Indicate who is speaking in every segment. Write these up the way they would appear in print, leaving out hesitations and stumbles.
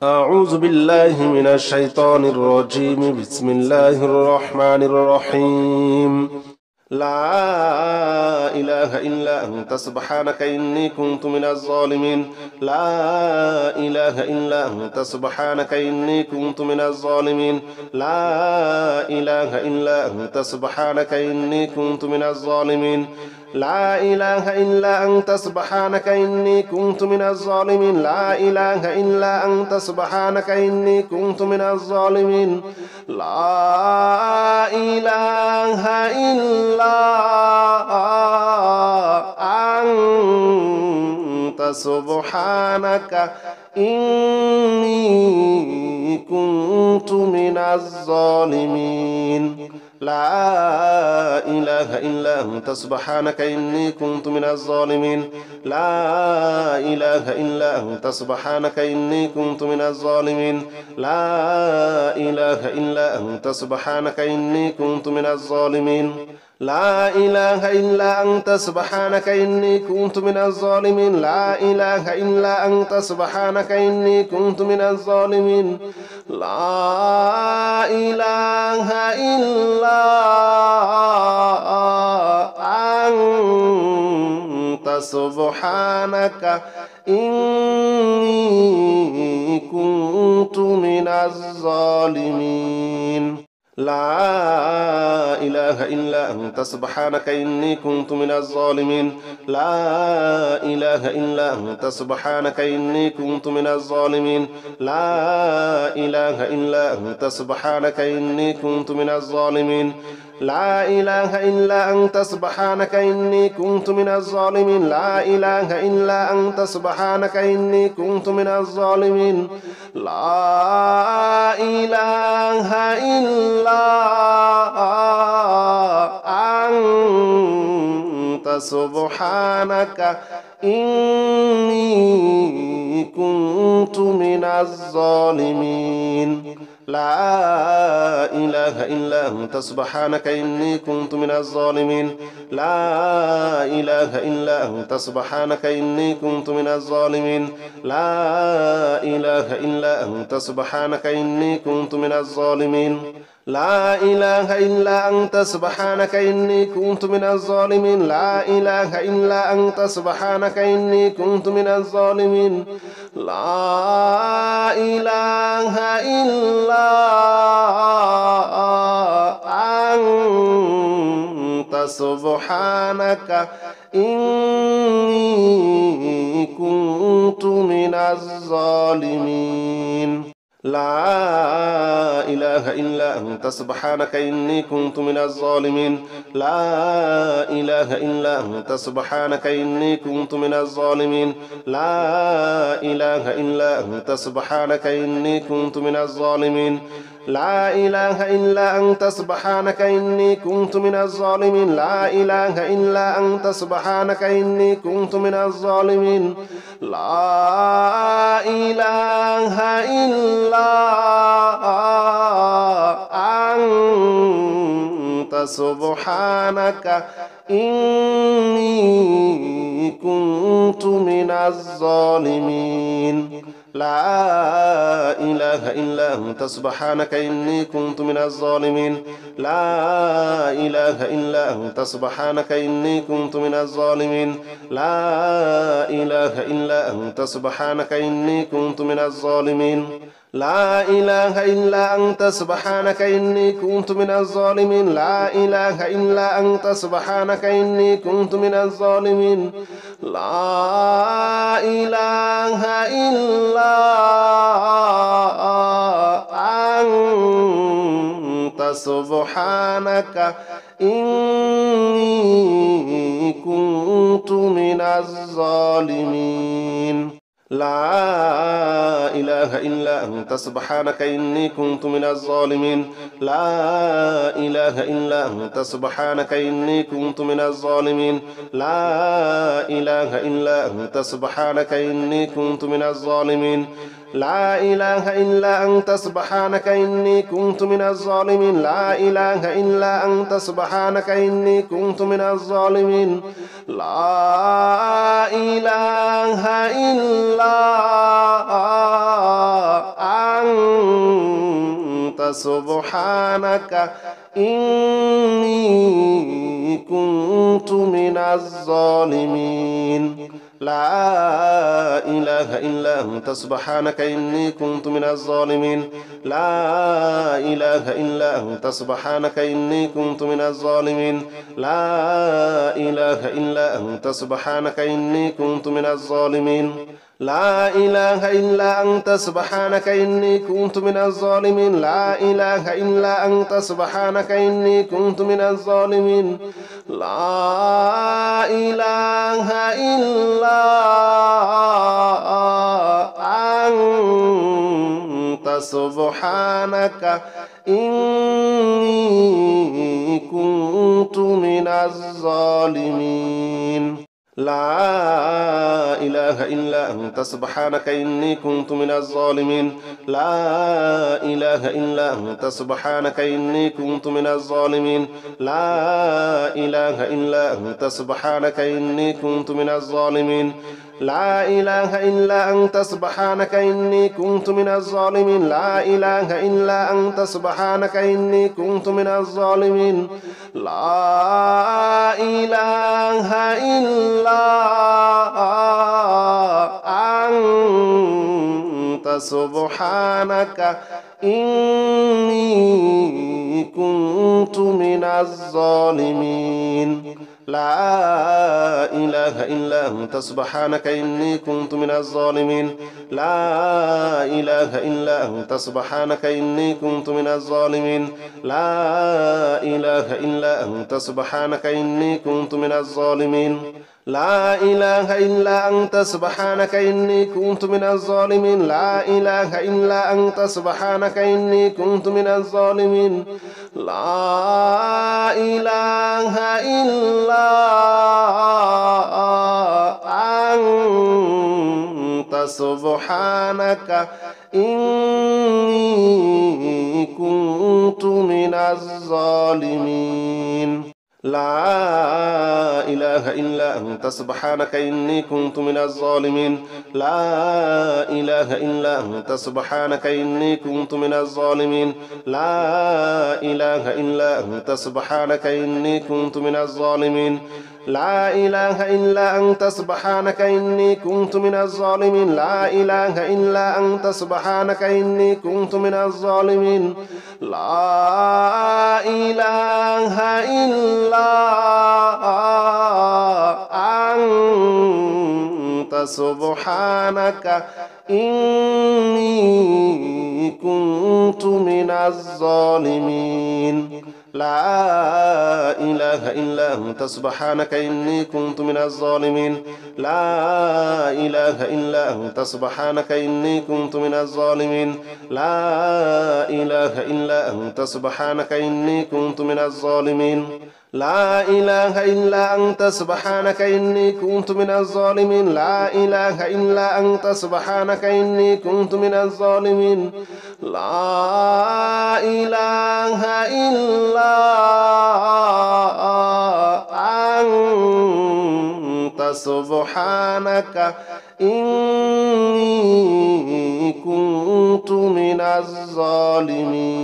Speaker 1: أعوذ بالله من الشيطان الرجيم بسم الله الرحمن الرحيم لا إله إلا أنت سبحانك إني كنت من الظالمين لا إله إلا أنت سبحانك إني كنت من الظالمين لا إله إلا أنت سبحانك إني كنت من الظالمين لا إله إلا أنت سبحانك إني كنت من الظالمين لا إله إلا أنت سبحانك إني كنت من الظالمين لا إله إلا أنت سبحانك إني كنت من الظالمين لا إله إلا أنت سبحانك إني كنت من الظالمين لا إله إلا أنت سبحانك إني كنت من الظالمين لا إله إلا أنت سبحانك إني كنت من الظالمين لا إله إلا أنت سبحانك إني كنت من الظالمين لا إله إلا أنت سبحانك إني كنت من الظالمين لا إله إلا أنت سبحانك إني كنت من الظالمين لا إله إلا أنت سبحانك إني كنت من الظالمين لا إله إلا أنت سبحانك إني كنت من الظالمين لا إله إلا أنت سبحانك إني كنت من الظالمين لا إله إلا أنت سبحانك إني كنت من الظالمين لا إله إلا أنت سبحانك إني كنت من الظالمين لا إله إلا أنت سبحانك إني كنت من الظالمين لا إله إلا أنت سبحانك إني كنت من الظالمين لا إله إلا أنت سبحانك إني كنت من الظالمين لا إله إلا أنت سبحانك إني كنت من الظالمين لا إله إلا أنت سبحانك إني كنت من الظالمين لا إله إلا أنت سبحانك إني كنت من الظالمين لا إله إلا أنت سبحانك إني كنت من الظالمين لا إله إلا أنت سبحانك إني كنت من الظالمين لا إله إلا أنت سبحانك إني كنت من الظالمين لا إله إلا أنت سبحانك إني كنت من الظالمين لا إله إلا أنت سبحانك إني كنت من الظالمين لا إله إلا أنت سبحانك إني كنت من الظالمين لا إله إلا أنت سبحانك إني كنت من الظالمين لا إله إلا أنت سبحانك إني كنت من الظالمين لا إله إلا أنت سبحانك إني كنت من الظالمين لا إله إلا أنت سبحانك إني كنت من الظالمين لا إله إلا أنت سبحانك إني كنت من الظالمين لا إله إلا أنت سبحانك إني كنت من الظالمين لا إله إلا أنت سبحانك إني كنت من الظالمين لا إله إلا أنت سبحانك إني كنت من الظالمين لا إله إلا أنت سبحانك إني كنت من الظالمين لا إله إلا أنت سبحانك إني كنت من الظالمين لا إله إلا أنت سبحانك إني كنت من الظالمين لا إله إلا أنت سبحانك إني كنت من الظالمين لا إله إلا سبحانك إني كنت من الظالمين لا إله إلا أنت سبحانك إني كنت من الظالمين لا إله إلا أنت سبحانك إني كنت من الظالمين لا إله إلا أنت سبحانك إني كنت من الظالمين لا إله إلا أنت سبحانك إني كنت من الظالمين لا إله إلا أنت سبحانك إني كنت من الظالمين لا إله إلا أنت سبحانك إني كنت من الظالمين لا إله إلا أنت سبحانك إني كنت من الظالمين لا إله إلا أنت سبحانك إني كنت من الظالمين لا إله إلا أنت سبحانك إني كنت من الظالمين لا إله إلا أنت سبحانك إني كنت من الظالمين لا إله إلا أنت سبحانك إني كنت من الظالمين لا إله إلا أنت سبحانك إني كنت من الظالمين لا إله إلا أنت سبحانك إني كنت من الظالمين لا إله إلا أنت سبحانك إني كنت من الظالمين لا إله إلا أنت سبحانك إني كنت من الظالمين لا إله إلا أنت سبحانك إني كنت من الظالمين لا إله إلا أنت سبحانك إني كنت من الظالمين لا إله إلا أنت سبحانك إني كنت من الظالمين لا إله إلا أنت سبحانك إني كنت من الظالمين لا إله إلا أنت سبحانك إني كنت من الظالمين لا إله إلا أنت سبحانك إني كنت من الظالمين لا إله إلا أنت سبحانك إني كنت من الظالمين لا إله إلا أنت سبحانك إني كنت من الظالمين لا إله إلا أنت سبحانك إني كنت من الظالمين لا إله إلا أنت سبحانك إني كنت من الظالمين لا إله إلا أنت سبحانك إني كنت من الظالمين لا إله إلا أنت سبحانك إني كنت من الظالمين لا إله إلا أنت سبحانك إني كنت من الظالمين لا إله إلا أنت سبحانك إني كنت من الظالمين لا إله إلا أنت سبحانك إني كنت من الظالمين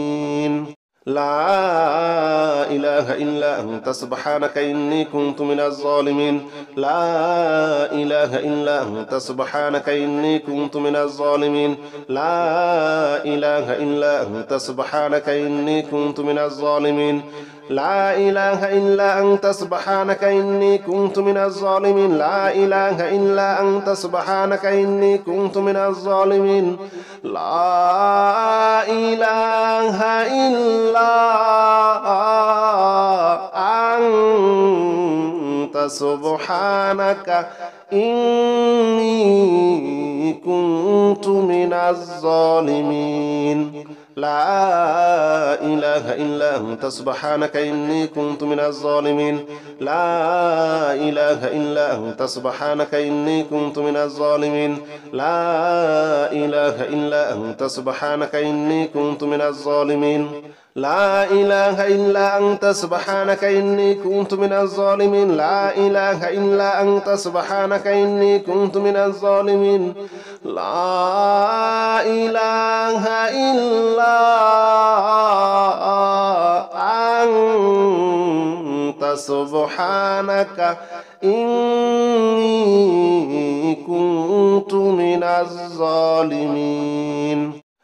Speaker 1: لا إله إلا أنت سبحانك إني كنت من الظالمين لا إله إلا أنت سبحانك إني كنت من الظالمين لا إله إلا أنت سبحانك إني كنت من الظالمين لا إله إلا أنت سبحانك إني كنت من الظالمين لا إله إلا أنت سبحانك إني كنت من الظالمين لا إله إلا أنت سبحانك إني كنت من الظالمين لا إله إلا أنت سبحانك إني كنت من الظالمين لا إله إلا أنت سبحانك إني كنت من الظالمين لا إله إلا أنت سبحانك إني كنت من الظالمين لا إله إلا أنت سبحانك إني كنت من الظالمين لا إله إلا أنت سبحانك إني كنت من الظالمين لا إله إلا سبحانك إني كنت من الظالمين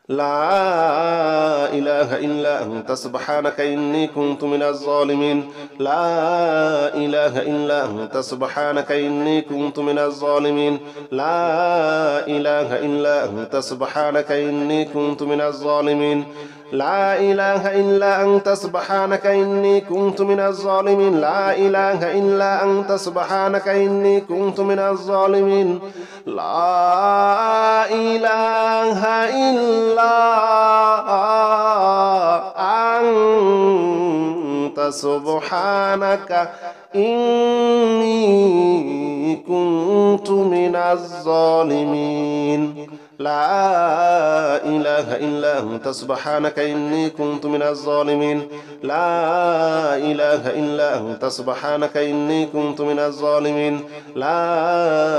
Speaker 1: لا إله إلا أنت سبحانك إني كنت من الظالمين لا إله إلا أنت سبحانك إني كنت من الظالمين لا إله إلا أنت سبحانك إني كنت من الظالمين لا إله إلا أنت سبحانك إني كنت من الظالمين لا إله إلا أنت سبحانك إني كنت من الظالمين لا إله إلا أنت سبحانك إني كنت من الظالمين لا إله إلا أنت سبحانك إني كنت من الظالمين لا إله إلا أنت سبحانك إني كنت من الظالمين لا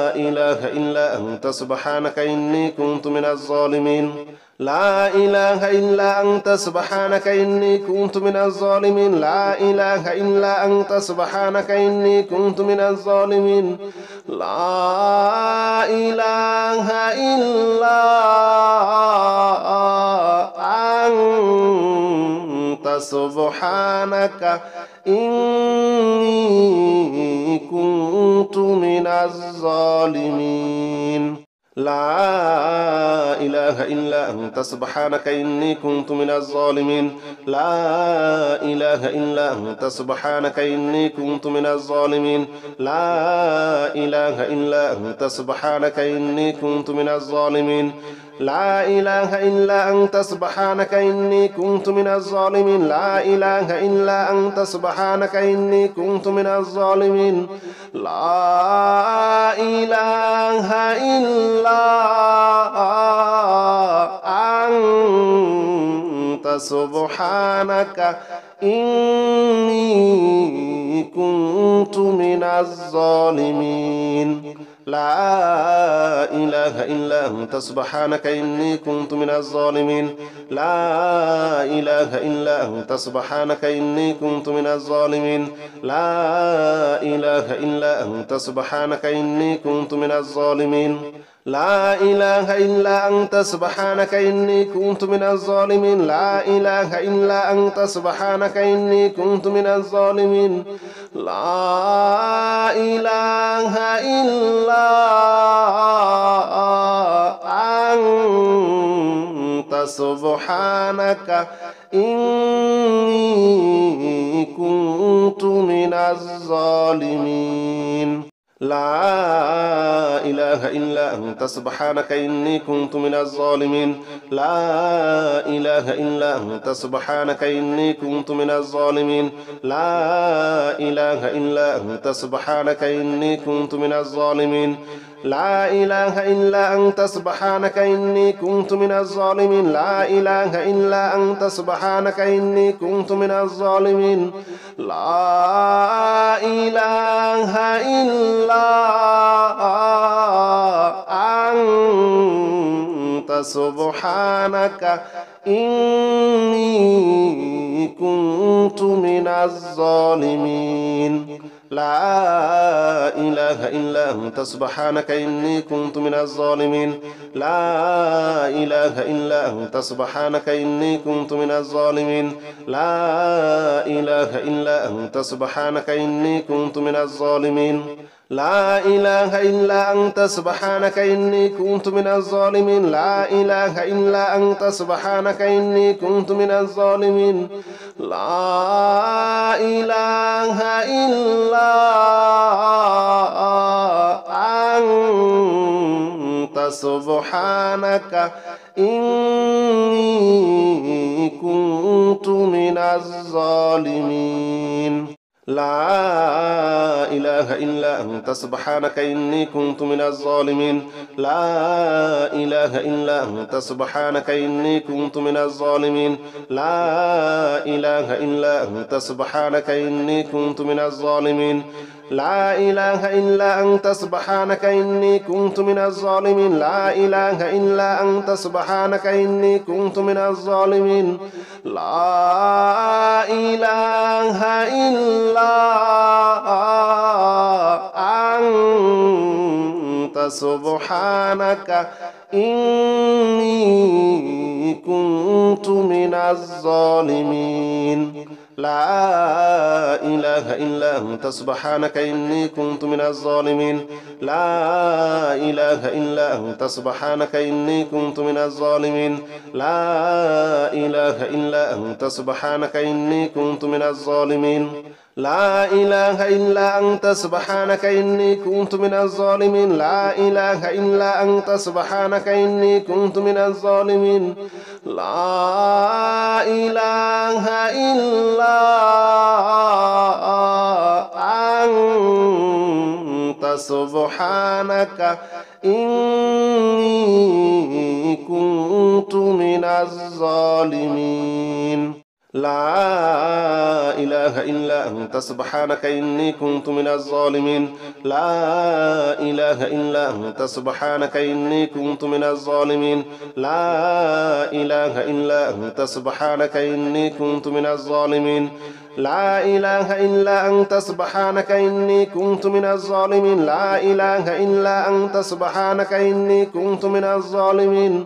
Speaker 1: إله إلا أنت سبحانك إني كنت من الظالمين لا إله إلا أنت سبحانك إني كنت من الظالمين لا إله إلا أنت سبحانك إني كنت من الظالمين لا إله إلا أنت سبحانك إني كنت من الظالمين لا إله إلا أنت سبحانك إني كنت من الظالمين لا إله إلا أنت سبحانك إني كنت من الظالمين لا إله إلا أنت سبحانك إني كنت من الظالمين لا إله إلا أنت سبحانك إني كنت من الظالمين لا إله إلا أنت سبحانك إني كنت من الظالمين لا إله إلا أنت سبحانك إني كنت من الظالمين لا إله إلا أنت سبحانك إني كنت من الظالمين لا إله إلا أنت سبحانك إني كنت من الظالمين لا إله إلا أنت سبحانك إني كنت من الظالمين لا إله إلا أنت سبحانك إني كنت من الظالمين لا إله إلا أنت سبحانك إني كنت من الظالمين لا إله إلا أنت سبحانك إني كنت من الظالمين لا إله إلا أنت سبحانك إني كنت من الظالمين لا إله إلا أنت سبحانك إني كنت من الظالمين لا إله إلا أنت سبحانك إني كنت من الظالمين لا إله إلا أنت سبحانك إني كنت من الظالمين لا إله إلا أنت سبحانك إني كنت من الظالمين لا إله إلا أنت سبحانك إني كنت من الظالمين لا إله إلا أنت سبحانك إني كنت من الظالمين لا إله إلا أنت سبحانك إني كنت من الظالمين لا إله إلا أنت سبحانك إني كنت من الظالمين لا إله إلا أنت سبحانك إني كنت من الظالمين لا إله إلا أنت سبحانك إني كنت من الظالمين لا إله إلا أنت سبحانك إني كنت من الظالمين لا إله إلا أنت سبحانك إني كنت من الظالمين لا إله إلا أنت سبحانك إني كنت من الظالمين لا إله إلا أنت سبحانك إني كنت من الظالمين لا إله إلا أنت سبحانك إني كنت من الظالمين لا إله إلا أنت سبحانك إني كنت من الظالمين لا إله إلا أنت سبحانك إني كنت من الظالمين لا إله إلا أنت سبحانك إني كنت من الظالمين لا إله إلا أنت سبحانك إني كنت من الظالمين لا إله إلا أنت سبحانك إني كنت من الظالمين لا إله إلا أنت سبحانك إني كنت من الظالمين لا إله إلا أنت سبحانك إني كنت من الظالمين لا إله إلا أنت سبحانك إني كنت من الظالمين لا إله إلا أنت سبحانك إني كنت من الظالمين لا إله إلا أنت سبحانك إني كنت من الظالمين لا إله إلا أنت سبحانك إني كنت من الظالمين لا إله إلا أنت سبحانك إني كنت من الظالمين لا إله إلا أنت سبحانك إني كنت من الظالمين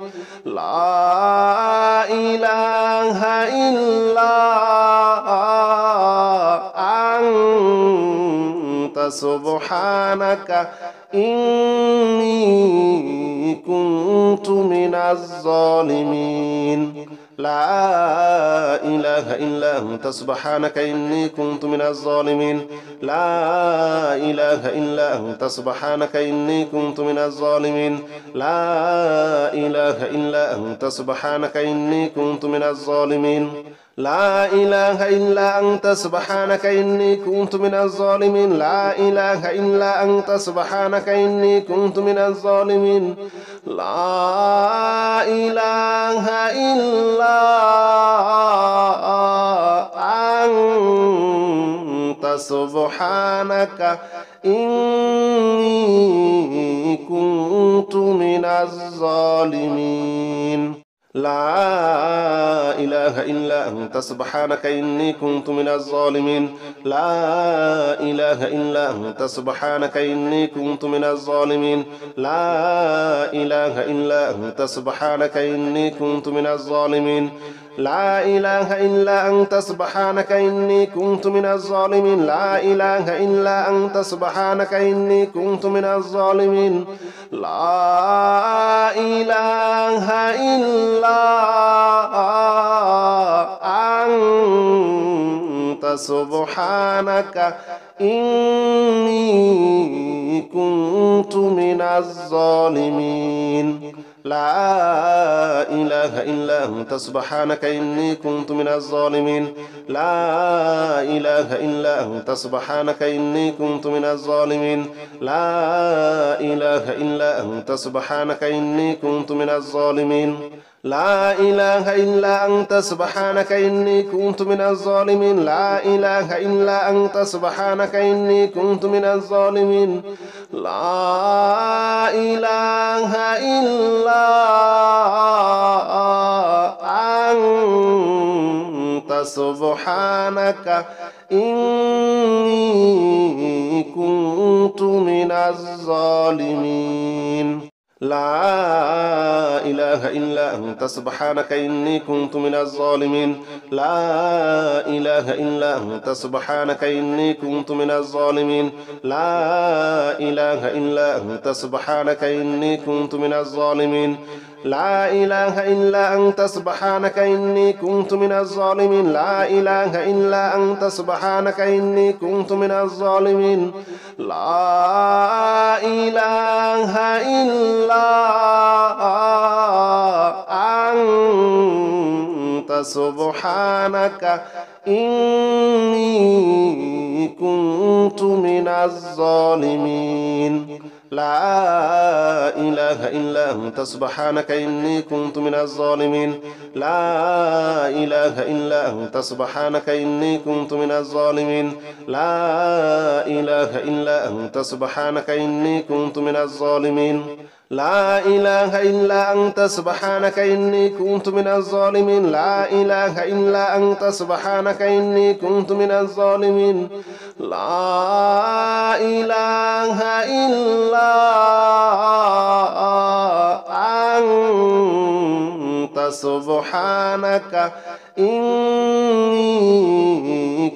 Speaker 1: لا إله إلا أنت سبحانك إني كنت من الظالمين لا إله إلا أنت سبحانك إني كنت من الظالمين لا إله إلا أنت سبحانك إني كنت من الظالمين لا إله إلا أنت سبحانك إني كنت من الظالمين لا إله إلا أنت سبحانك إني كنت من الظالمين لا إله إلا أنت سبحانك إني كنت من الظالمين لا إله إلا أنت سبحانك إني كنت من الظالمين لا إله إلا أنت سبحانك إني كنت من الظالمين لا إله إلا أنت سبحانك إني كنت من الظالمين لا إله إلا أنت سبحانك إني كنت من الظالمين لا إله إلا أنت سبحانك إني كنت من الظالمين لا إله إلا أنت سبحانك إني كنت من الظالمين لا إله إلا أنت سبحانك إني كنت من الظالمين لا إله إلا أنت سبحانك إني كنت من الظالمين لا إله إلا أنت سبحانك إني كنت من الظالمين لا إله إلا أنت سبحانك إني كنت من الظالمين لا إله إلا أنت سبحانك إني كنت من الظالمين لا إله إلا أنت سبحانك إني كنت من الظالمين لا إله إلا أنت سبحانك إني كنت من الظالمين لا إله إلا أنت سبحانك إني كنت من الظالمين لا إله إلا أنت سبحانك إني كنت من الظالمين لا إله إلا أنت سبحانك إني كنت من الظالمين لا إله إلا أنت سبحانك إني كنت من الظالمين لا إله إلا أنت سبحانك إني كنت من الظالمين لا إله إلا أنت سبحانك إني كنت من الظالمين لا إله إلا أنت سبحانك إني كنت من الظالمين لا إله إلا أنت سبحانك إني كنت من الظالمين لا إله إلا أنت سبحانك إني كنت من الظالمين لا إله إلا أنت سبحانك إني كنت من الظالمين لا إله إلا أنت سبحانك إني كنت من الظالمين لا إله إلا أنت سبحانك إني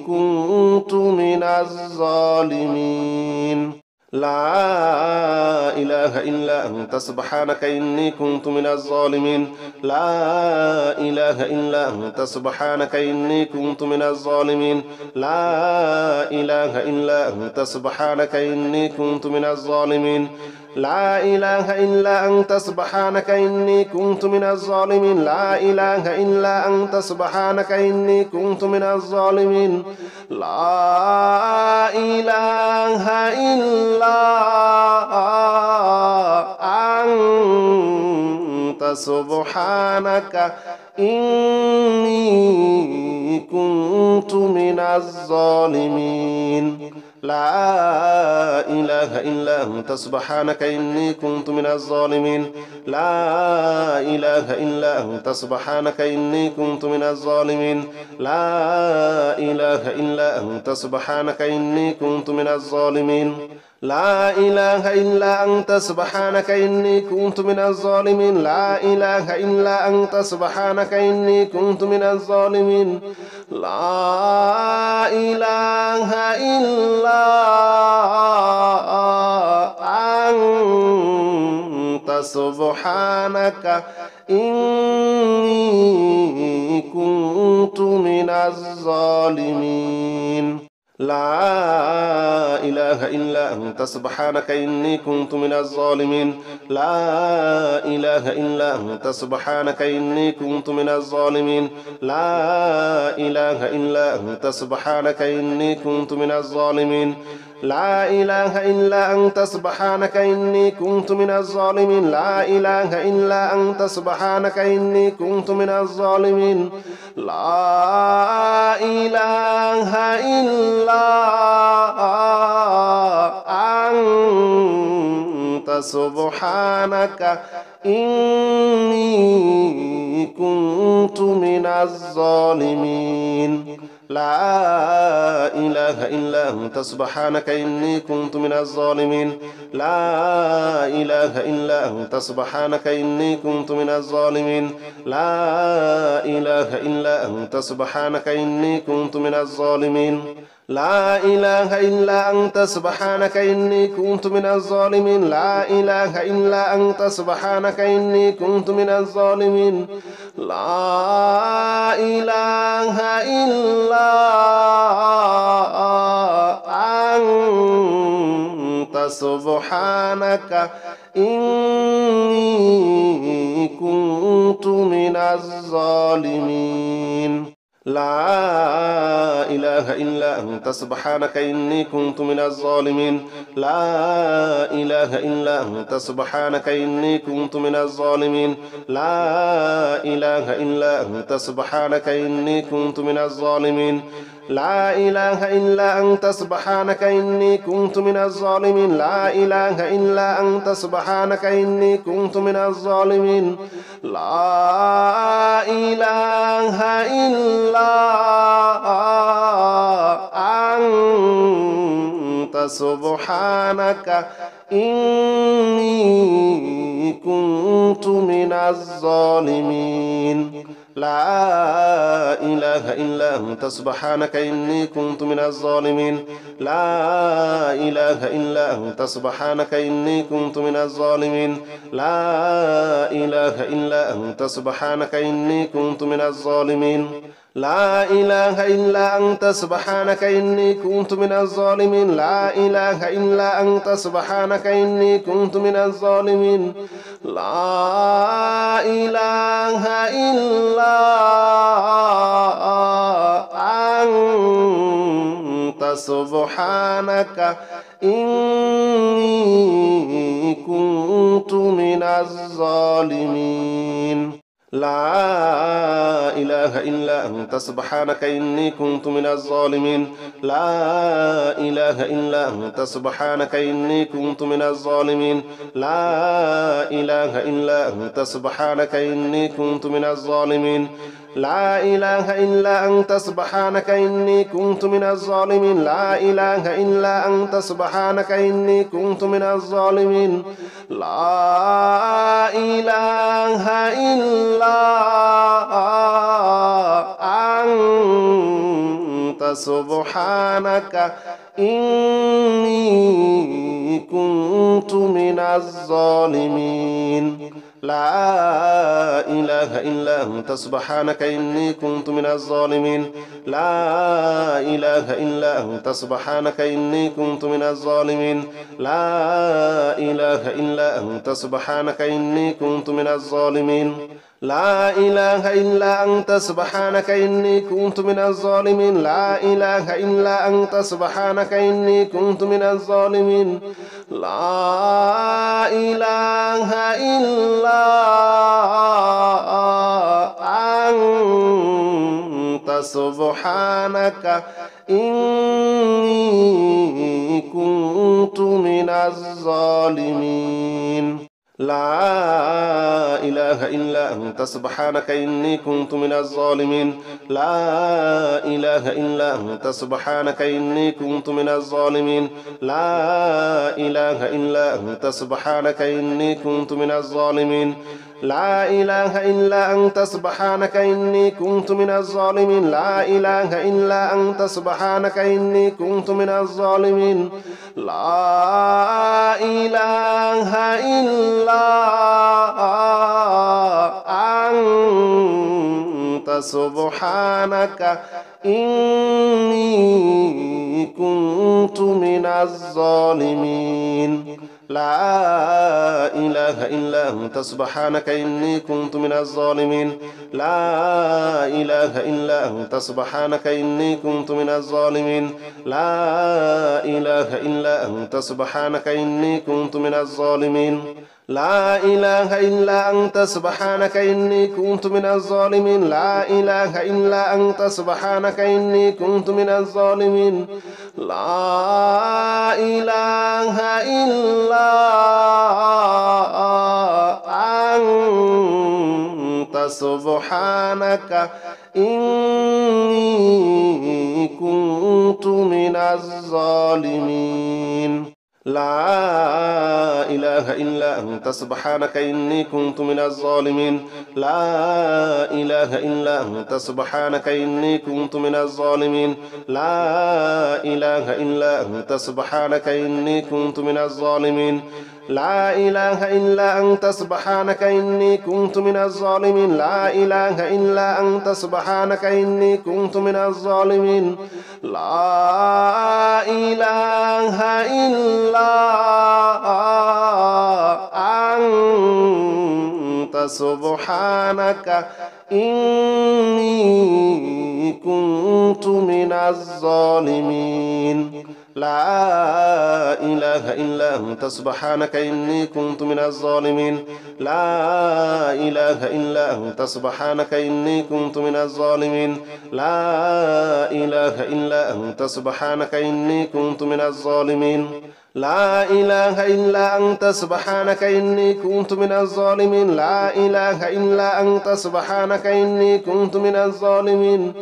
Speaker 1: كنت من الظالمين لا إله إلا أنت سبحانك إني كنت من الظالمين لا إله إلا أنت سبحانك إني كنت من الظالمين لا إله إلا أنت سبحانك إني كنت من الظالمين لا إله إلا أنت سبحانك إني كنت من الظالمين لا إله إلا أنت سبحانك إني كنت من الظالمين لا إله إلا أنت سبحانك إني كنت من الظالمين لا إله إلا أنت سبحانك إني كنت من الظالمين لا إله إلا أنت سبحانك إني كنت من الظالمين لا إله إلا أنت سبحانك إني كنت من الظالمين لا إله إلا أنت سبحانك إني كنت من الظالمين لا إله إلا أنت سبحانك إني كنت من الظالمين لا إله إلا أنت سبحانك إني كنت من الظالمين لا إله إلا أنت سبحانك إني كنت من الظالمين لا إله إلا أنت سبحانك إني كنت من الظالمين لا إله إلا أنت سبحانك إني كنت من الظالمين لا إله إلا أنت سبحانك إني كنت من الظالمين لا إله إلا أنت سبحانك إني كنت من الظالمين لا إله إلا أنت سبحانك إني كنت من الظالمين لا إله إلا أنت سبحانك إني كنت من الظالمين لا إله إلا أنت سبحانك إني كنت من الظالمين لا إله إلا أنت سبحانك إني كنت من الظالمين لا إله إلا أنت سبحانك إني كنت من الظالمين لا إله إلا أنت سبحانك إني كنت من الظالمين لا إله إلا أنت سبحانك إني كنت من الظالمين لا إله إلا أنت سبحانك إني كنت من الظالمين لا إله إلا أنت سبحانك إني كنت من الظالمين لا إله إلا أنت سبحانك إني كنت من الظالمين لا إله إلا أنت سبحانك إني كنت من الظالمين لا إله إلا أنت سبحانك إني كنت من الظالمين لا إله إلا أنت سبحانك إني كنت من الظالمين لا إله إلا أنت سبحانك إني كنت من الظالمين لا إله إلا أنت سبحانك إني كنت من الظالمين لا إله إلا أنت سبحانك إني كنت من الظالمين لا إله إلا أنت سبحانك إني كنت من الظالمين لا إله إلا أنت سبحانك إني كنت من الظالمين لا إله إلا أنت سبحانك إني كنت من الظالمين لا إله إلا أنت سبحانك إني كنت من الظالمين لا إله إلا أنت سبحانك إني كنت من الظالمين لا إله إلا أنت سبحانك إني كنت من الظالمين لا إله إلا أنت سبحانك إني كنت من الظالمين لا إله إلا أنت سبحانك إني كنت من الظالمين لا إله إلا أنت سبحانك إني كنت من الظالمين لا إله إلا أنت سبحانك إني كنت من الظالمين لا إله إلا أنت سبحانك إني كنت من الظالمين لا إله إلا أنت سبحانك إني كنت من الظالمين لا إله إلا أنت سبحانك إني كنت من الظالمين لا إله إلا أنت سبحانك إني كنت من الظالمين لا إله إلا أنت سبحانك إني كنت من الظالمين لا إله إلا أنت سبحانك إني كنت من الظالمين لا إله إلا أنت سبحانك إني كنت من الظالمين لا إله إلا أنت سبحانك إني كنت من الظالمين لا إله إلا أنت سبحانك إني كنت من الظالمين لا إله إلا أنت سبحانك إني كنت من الظالمين لا إله إلا أنت سبحانك إني كنت من الظالمين لا إله إلا أنت سبحانك إني كنت من الظالمين لا إله إلا أنت سبحانك إني كنت من الظالمين لا إله إلا أنت سبحانك إني كنت من الظالمين لا إله إلا أنت سبحانك إني كنت من الظالمين لا إله إلا أنت سبحانك إني كنت من الظالمين لا إله إلا أنت سبحانك إني كنت من الظالمين لا إله إلا أنت سبحانك إني كنت من الظالمين لا إله إلا أنت سبحانك إني كنت من الظالمين لا إله إلا أنت سبحانك إني كنت من الظالمين لا إله إلا أنت سبحانك إني كنت من الظالمين لا إله إلا أنت سبحانك إني كنت من الظالمين لا إله إلا أنت سبحانك إني كنت من الظالمين لا إله إلا أنت سبحانك إني كنت من الظالمين لا إله إلا أنت سبحانك إني كنت من الظالمين لا إله إلا أنت سبحانك إني كنت من الظالمين لا إله إلا أنت سبحانك إني كنت من الظالمين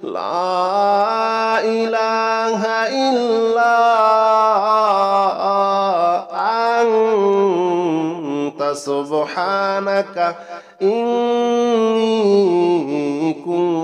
Speaker 1: لا إله إلا أنت سبحانك إني كنت من الظالمين لا إله إلا أنت سبحانك إني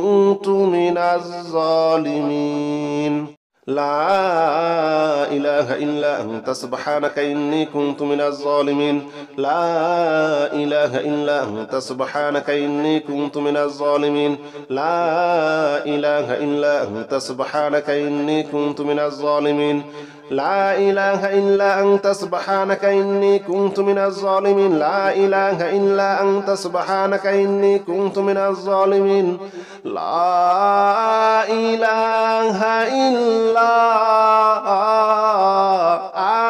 Speaker 1: كنت من الظالمين لا إله إلا أنت سبحانك إني كنت من الظالمين لا إله إلا أنت سبحانك إني كنت من الظالمين لا إله إلا أنت سبحانك إني كنت من الظالمين لا إله إلا أنت سبحانك إني كنت من الظالمين لا إله إلا أنت سبحانك إني كنت من الظالمين لا إله إلا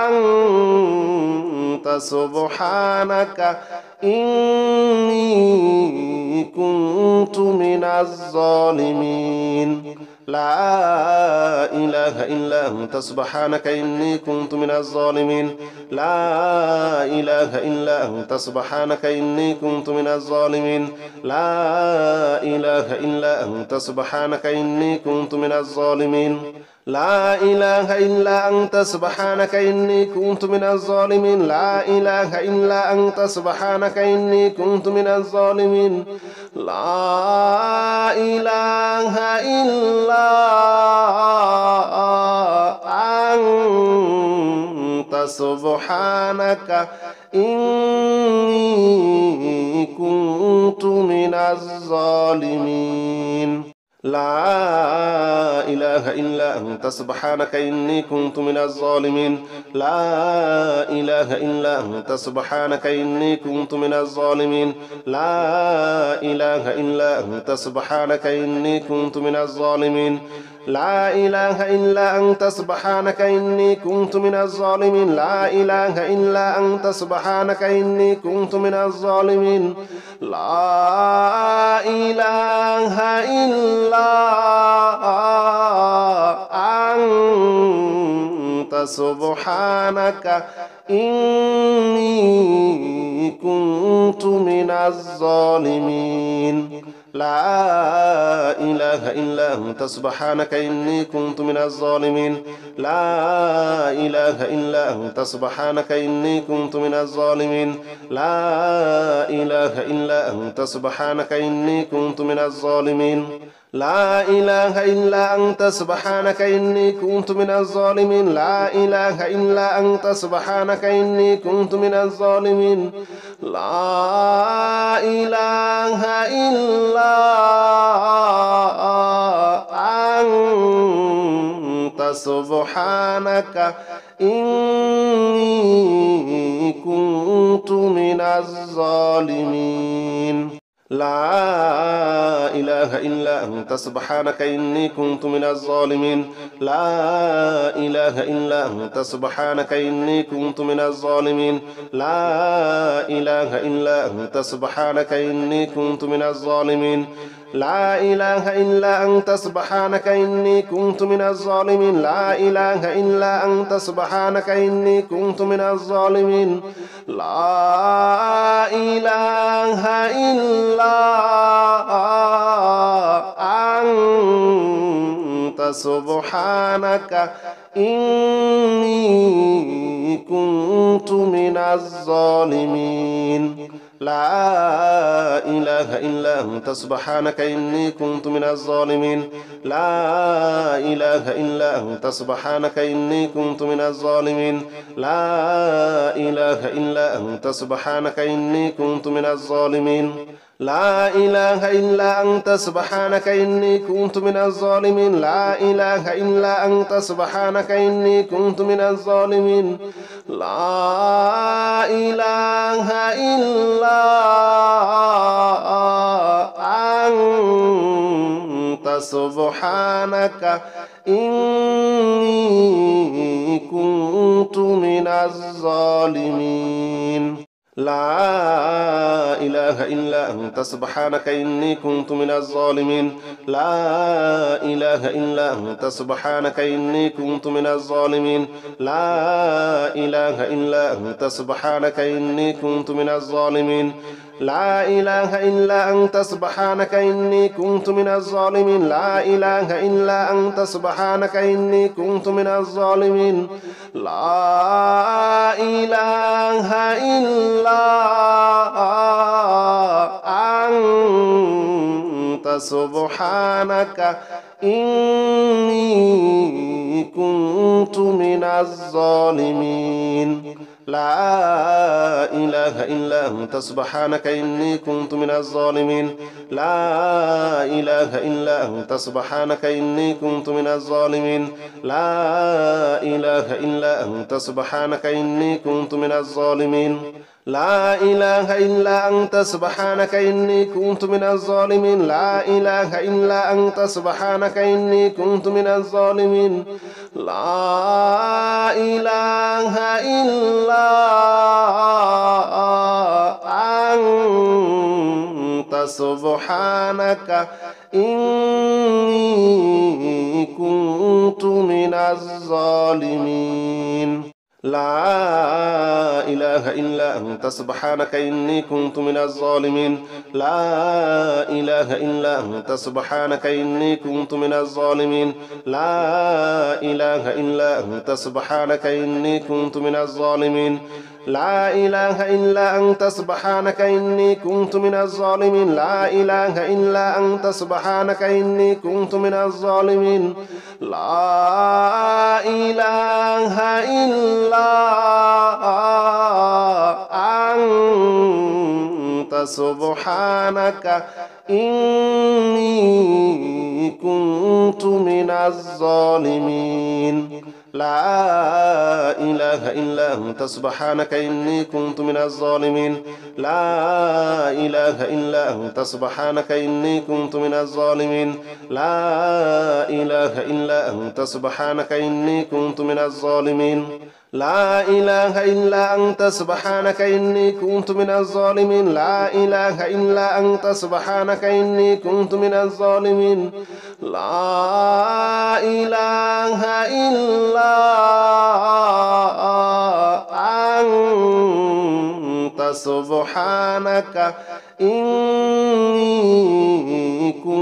Speaker 1: أنت سبحانك إني كنت من الظالمين لا إله إلا أنت سبحانك إني كنت من الظالمين لا إله إلا أنت سبحانك إني كنت من الظالمين لا إله إلا أنت سبحانك إني كنت من الظالمين لا إله إلا أنت سبحانك إني كنت من الظالمين لا إله إلا أنت سبحانك إني كنت من الظالمين لا إله إلا أنت سبحانك إني كنت من الظالمين لا إله إلا أنت سبحانك إني كنت من الظالمين لا إله إلا أنت سبحانك إني كنت من الظالمين لا إله إلا أنت سبحانك إني كنت من الظالمين لا إله إلا أنت سبحانك إني كنت من الظالمين لا إله إلا أنت سبحانك إني كنت من الظالمين لا إله إلا أنت سبحانك إني كنت من الظالمين لا إله إلا أنت سبحانك إني كنت من الظالمين لا إله إلا أنت سبحانك إني كنت من الظالمين لا إله إلا أنت سبحانك إني كنت من الظالمين لا إله إلا أنت سبحانك إني كنت من الظالمين لا إله إلا أنت سبحانك إني كنت من الظالمين لا إله إلا أنت سبحانك إني كنت من الظالمين لا إله إلا أنت سبحانك إني كنت من الظالمين لا إله إلا أنت سبحانك إني كنت من الظالمين لا إله إلا أنت سبحانك إني كنت من الظالمين لا إله إلا أنت سبحانك إني كنت من الظالمين لا إله إلا أنت سبحانك إني كنت من الظالمين لا إله إلا أنت سبحانك إني كنت من الظالمين لا إله إلا أنت سبحانك إني كنت من الظالمين لا إله إلا أنت سبحانك إني كنت من الظالمين لا إله إلا أنت سبحانك إني كنت من الظالمين لا إله إلا أنت سبحانك إني كنت من الظالمين لا إله إلا أنت سبحانك إني كنت من الظالمين لا إله إلا أنت سبحانك إني كنت من الظالمين لا إله إلا أنت سبحانك إني كنت من الظالمين لا إله إلا أنت سبحانك إني كنت من الظالمين لا إله إلا أنت سبحانك إني كنت من الظالمين لا إله إلا أنت سبحانك إني كنت من الظالمين لا إله إلا أنت سبحانك إني كنت من الظالمين لا إله إلا أنت سبحانك إني كنت من الظالمين لا إله إلا أنت سبحانك إني كنت من الظالمين لا إله إلا أنت سبحانك إني كنت من الظالمين لا إله إلا أنت سبحانك إني كنت من الظالمين لا إله إلا أنت سبحانك إني كنت من الظالمين لا إله إلا أنت سبحانك إني كنت من الظالمين لا إله إلا أنت سبحانك إني كنت من الظالمين لا إله إلا أنت سبحانك إني كنت من الظالمين لا إله إلا أنت سبحانك إني كنت من الظالمين لا إله إلا أنت سبحانك إني كنت من الظالمين لا إله إلا أنت سبحانك إني كنت من الظالمين لا إله إلا أنت سبحانك إني كنت من الظالمين لا إله إلا أنت سبحانك إني كنت من الظالمين لا إله إلا أنت سبحانك إني كنت من الظالمين لا إله إلا أنت سبحانك إني كنت من الظالمين لا إله إلا أنت سبحانك إني كنت من الظالمين لا إله إلا أنت سبحانك إني كنت من الظالمين لا إله إلا أنت سبحانك إني كنت من الظالمين لا إله إلا أنت سبحانك إني كنت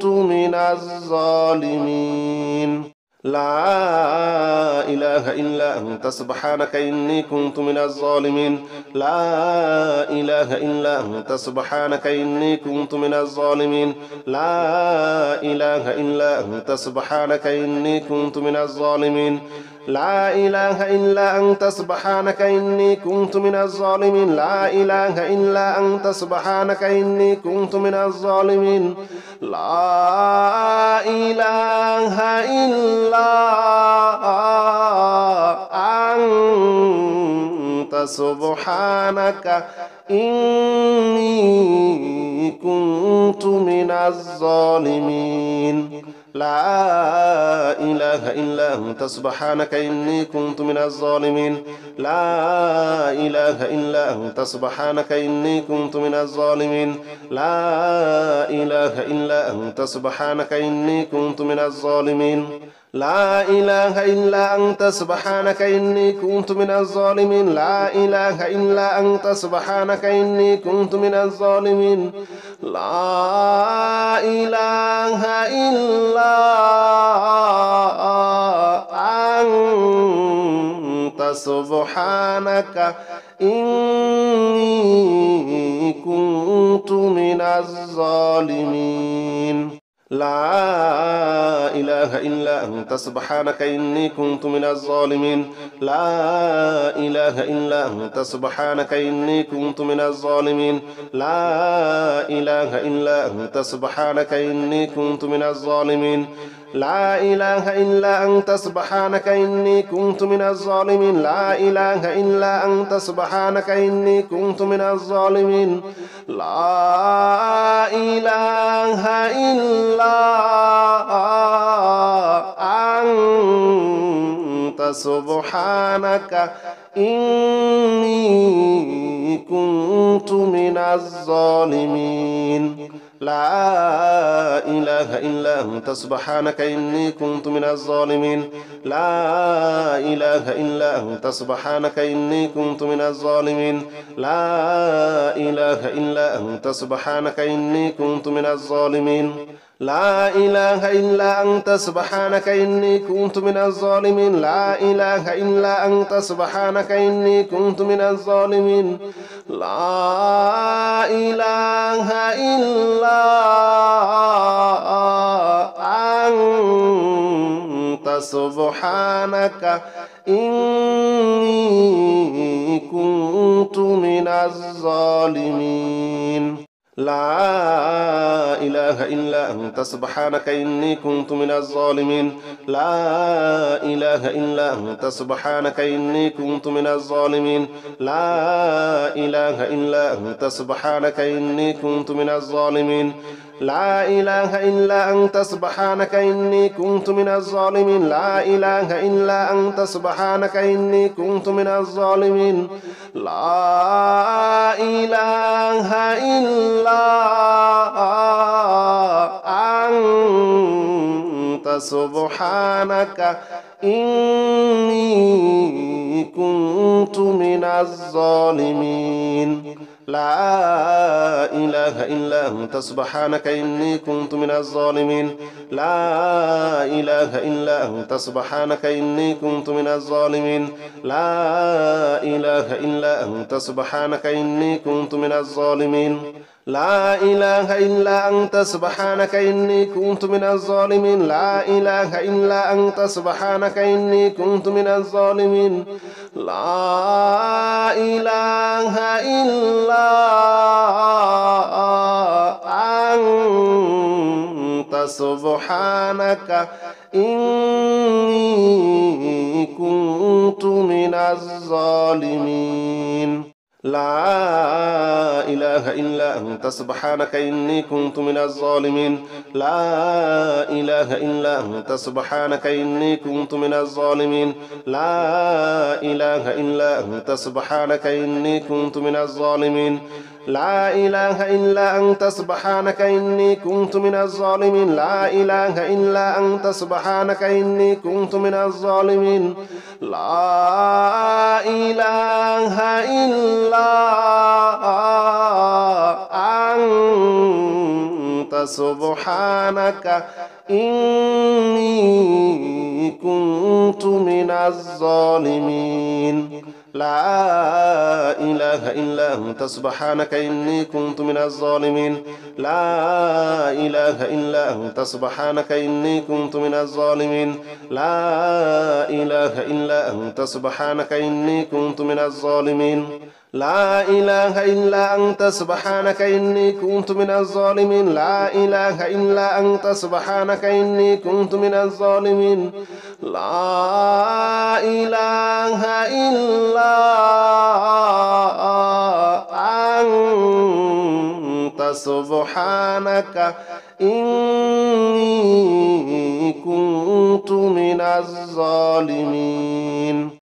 Speaker 1: من الظالمين لا إله إلا أنت سبحانك إني كنت من الظالمين لا إله إلا أنت سبحانك إني كنت من الظالمين لا إله إلا أنت سبحانك إني كنت من الظالمين لا إله إلا أنت سبحانك إني كنت من الظالمين لا إله إلا أنت سبحانك إني كنت من الظالمين لا إله إلا أنت سبحانك إني كنت من الظالمين لا إله إلا أنت سبحانك إني كنت من الظالمين لا إله إلا أنت سبحانك إني كنت من الظالمين لا إله إلا أنت سبحانك إني كنت من الظالمين لا إله إلا أنت سبحانك إني كنت من الظالمين لا إله إلا أنت سبحانك إني كنت من الظالمين لا إله إلا أنت سبحانك إني كنت من الظالمين لا إله إلا أنت سبحانك إني كنت من الظالمين لا إله إلا أنت سبحانك إني كنت من الظالمين لا إله إلا أنت سبحانك إني كنت من الظالمين لا إله إلا أنت سبحانك إني كنت من الظالمين لا إله إلا أنت سبحانك إني كنت من الظالمين لا إله إلا أنت سبحانك إني كنت من الظالمين لا إله إلا أنت سبحانك إني كنت من الظالمين لا إله إلا أنت سبحانك إني كنت من الظالمين لا إله إلا أنت سبحانك إني كنت من الظالمين لا إله إلا أنت سبحانك إني كنت من الظالمين لا إله إلا أنت سبحانك إني كنت من الظالمين لا إله إلا أنت سبحانك إني كنت من الظالمين لا إله إلا أنت سبحانك إني كنت من الظالمين لا إله إلا أنت سبحانك إني كنت من الظالمين لا إله إلا أنت سبحانك إني كنت من الظالمين لا إله إلا أنت سبحانك إني كنت من الظالمين لا إله إلا أنت سبحانك إني كنت من الظالمين لا إله إلا أنت سبحانك إني كنت من الظالمين لا إله إلا أنت سبحانك إني كنت من الظالمين لا إله إلا أنت سبحانك إني كنت من الظالمين لا إله إلا أنت سبحانك إني كنت من الظالمين لا إله إلا أنت سبحانك إني كنت من الظالمين لا إله إلا أنت سبحانك إني كنت من الظالمين لا إله إلا أنت سبحانك إني كنت من الظالمين لا إله إلا أنت سبحانك إني كنت من الظالمين لا إله إلا أنت سبحانك إني كنت من الظالمين لا إله إلا أنت سبحانك إني كنت من الظالمين لا إله إلا أنت سبحانك إني كنت من الظالمين لا إله إلا أنت سبحانك إني كنت من الظالمين لا إله إلا أنت سبحانك إني كنت من الظالمين لا إله إلا أنت سبحانك إني كنت من الظالمين لا إله إلا أنت سبحانك إني كنت من الظالمين لا إله إلا أنت سبحانك إني كنت من الظالمين لا إله إلا أنت سبحانك إني كنت من الظالمين لا إله إلا أنت سبحانك إني كنت من الظالمين لا إله إلا أنت سبحانك إني كنت من الظالمين.